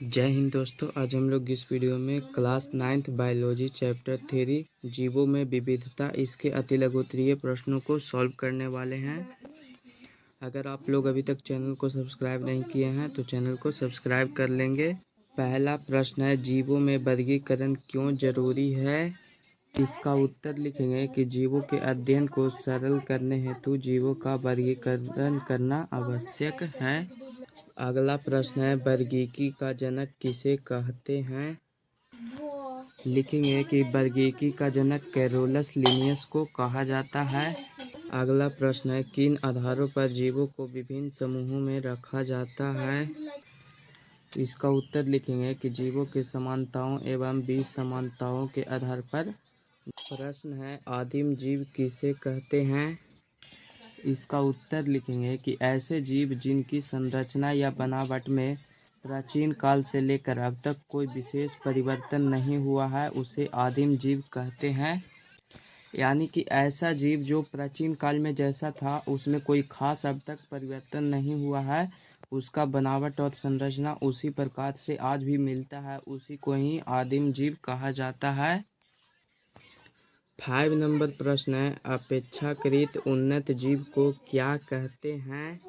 जय हिंद दोस्तों। आज हम लोग इस वीडियो में class 9th biology chapter three जीवों में विविधता इसके अतिलघुत्तरीय प्रश्नों को सॉल्व करने वाले हैं। अगर आप लोग अभी तक चैनल को सब्सक्राइब नहीं किए हैं तो चैनल को सब्सक्राइब कर लेंगे। पहला प्रश्न है, जीवों में वर्गीकरण क्यों जरूरी है। इसका उत्तर लिखेंगे कि जीवों के अध्ययन को सरल करने हेतु जीवों का वर्गीकरण करना आवश्यक है। अगला प्रश्न है, वर्गीकी का जनक किसे कहते हैं। लिखेंगे कि वर्गीकी का जनक कैरोलस लिनियस को कहा जाता है। अगला प्रश्न है, किन आधारों पर जीवों को विभिन्न समूहों में रखा जाता है। इसका उत्तर लिखेंगे कि जीवों के समानताओं एवं विसमानताओं के आधार पर। प्रश्न है, आदिम जीव किसे कहते हैं। इसका उत्तर लिखेंगे कि ऐसे जीव जिनकी संरचना या बनावट में प्राचीन काल से लेकर अब तक कोई विशेष परिवर्तन नहीं हुआ है उसे आदिम जीव कहते हैं। यानी कि ऐसा जीव जो प्राचीन काल में जैसा था उसमें कोई खास अब तक परिवर्तन नहीं हुआ है, उसका बनावट और संरचना उसी प्रकार से आज भी मिलता है, उसी को ही आदिम जीव कहा जाता है। 5 नंबर प्रश्न है, अपेक्षाकृत उन्नत जीव को क्या कहते हैं।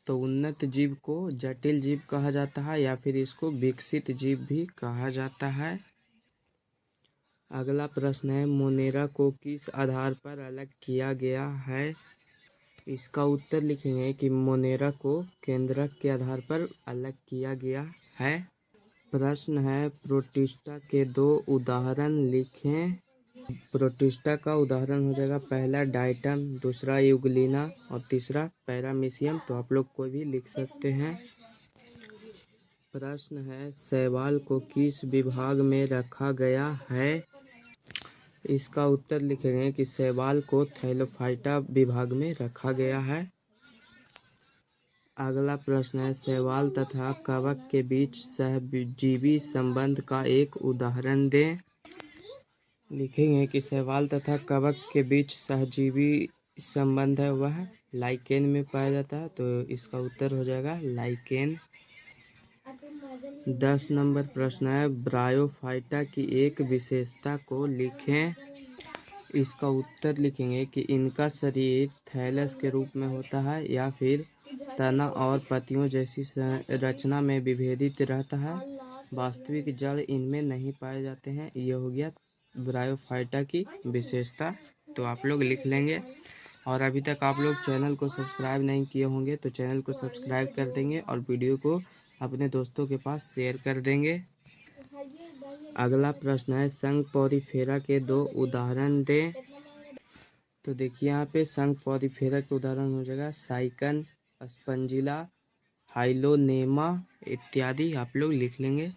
तो उन्नत जीव को जटिल जीव कहा जाता है या फिर इसको विकसित जीव भी कहा जाता है। अगला प्रश्न है, मोनेरा को किस आधार पर अलग किया गया है। इसका उत्तर लिखेंगे कि मोनेरा को केंद्रक के आधार पर अलग किया गया है। प्रश्न है, प्रोटिस्टा के 2 उदाहरण लिखें। प्रोटिस्टा का उदाहरण हो जाएगा पहला डाइटम, दूसरा यूग्लिना और तीसरा पैरामीशियम। तो आप लोग कोई भी लिख सकते हैं। प्रश्न है, शैवाल को किस विभाग में रखा गया है। इसका उत्तर लिखेंगे कि शैवाल को थैलोफाइटा विभाग में रखा गया है। अगला प्रश्न है, शैवाल तथा कवक के बीच सहजीवी संबंध का एक उदाहरण दें। लिखेंगे कि शैवाल तथा कवक के बीच सहजीवी संबंध है वह लाइकेन में पाया जाता है। तो इसका उत्तर हो जाएगा लाइकेन। 10 नंबर प्रश्न है, ब्रायोफाइटा की एक विशेषता को लिखें। इसका उत्तर लिखेंगे कि इनका शरीर थैलस के रूप में होता है या फिर तना और पत्तियों जैसी रचना में विभेदित रहता है। वास्तविक जड़ इनमें नहीं पाए जाते हैं। यह हो गया ब्रायोफाइटा की विशेषता। तो आप लोग लिख लेंगे। और अभी तक आप लोग चैनल को सब्सक्राइब नहीं किए होंगे तो चैनल को सब्सक्राइब कर देंगे और वीडियो को अपने दोस्तों के पास शेयर कर देंगे। अगला प्रश्न है, संघ पॉरीफेरा के 2 उदाहरण दें। तो देखिए यहाँ पे संघ पॉरीफेरा के उदाहरण हो जाएगा साइकन, स्पंजिला, हाइलोनेमा इत्यादि। आप लोग लिख लेंगे।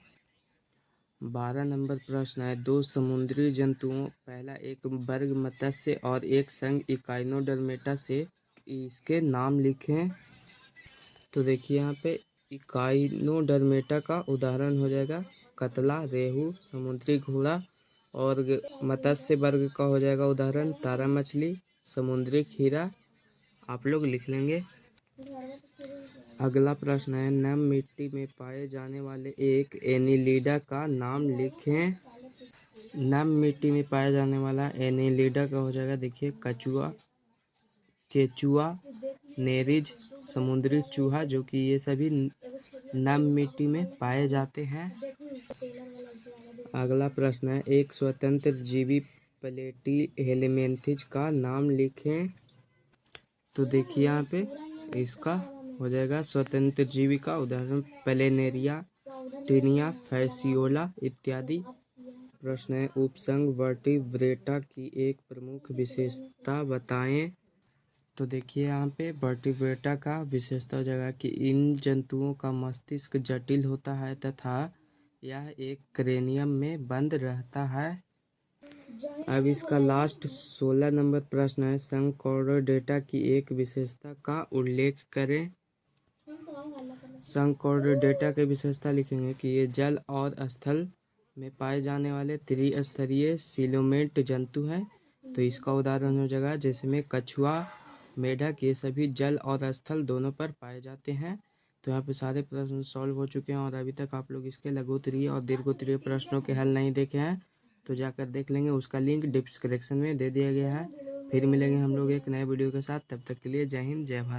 12 नंबर प्रश्न है, 2 समुद्री जंतुओं, पहला एक वर्ग मत्स्य और एक संघ इकाइनोडर्मेटा से इसके नाम लिखें। तो देखिए यहाँ पे इकाइनोडर्मेटा का उदाहरण हो जाएगा कतला, रेहू, समुद्री घोड़ा। और मत्स्य वर्ग का हो जाएगा उदाहरण तारा मछली, समुद्री खीरा। आप लोग लिख लेंगे। अगला प्रश्न है, नम मिट्टी में पाए जाने वाले एक एनिलिडा का नाम लिखें। नम मिट्टी में पाया जाने वाला एनिलिडा का हो जाएगा देखिए कछुआ, केचुआ, नेरिज, समुद्री चूहा, जो कि ये सभी नम मिट्टी में पाए जाते हैं। अगला प्रश्न है, एक स्वतंत्र जीवी प्लेटी हेलमिंथेज का नाम लिखें। तो देखिए यहाँ पे इसका हो जाएगा स्वतंत्र जीवी का उदाहरण प्लेनेरिया, टीनिया, फैसियोला इत्यादि। प्रश्न है, उपसंघ वर्टिब्रेटा की एक प्रमुख विशेषता बताएं। तो देखिए यहाँ पे वर्टिब्रेटा का विशेषता हो जाएगा कि इन जंतुओं का मस्तिष्क जटिल होता है तथा यह एक क्रेनियम में बंद रहता है। अब इसका लास्ट 16 नंबर प्रश्न है, संघ कॉर्डेटा की एक विशेषता का उल्लेख करें। संघ कॉर्डेटा की विशेषता लिखेंगे कि ये जल और स्थल में पाए जाने वाले त्रिस्तरीय सिलोमेट जंतु हैं। तो इसका उदाहरण हो जाएगा जैसे में कछुआ, मेढक, ये सभी जल और स्थल दोनों पर पाए जाते हैं। तो यहाँ पे सारे प्रश्न सॉल्व हो चुके हैं और अभी तक आप लोग इसके लघु उत्तरीय और दीर्घ उत्तरीय प्रश्नों के हल नहीं देखे हैं तो जाकर देख लेंगे। उसका लिंक डिस्क्रिप्शन में दे दिया गया है। फिर मिलेंगे हम लोग एक नए वीडियो के साथ, तब तक के लिए जय हिंद जय भारत।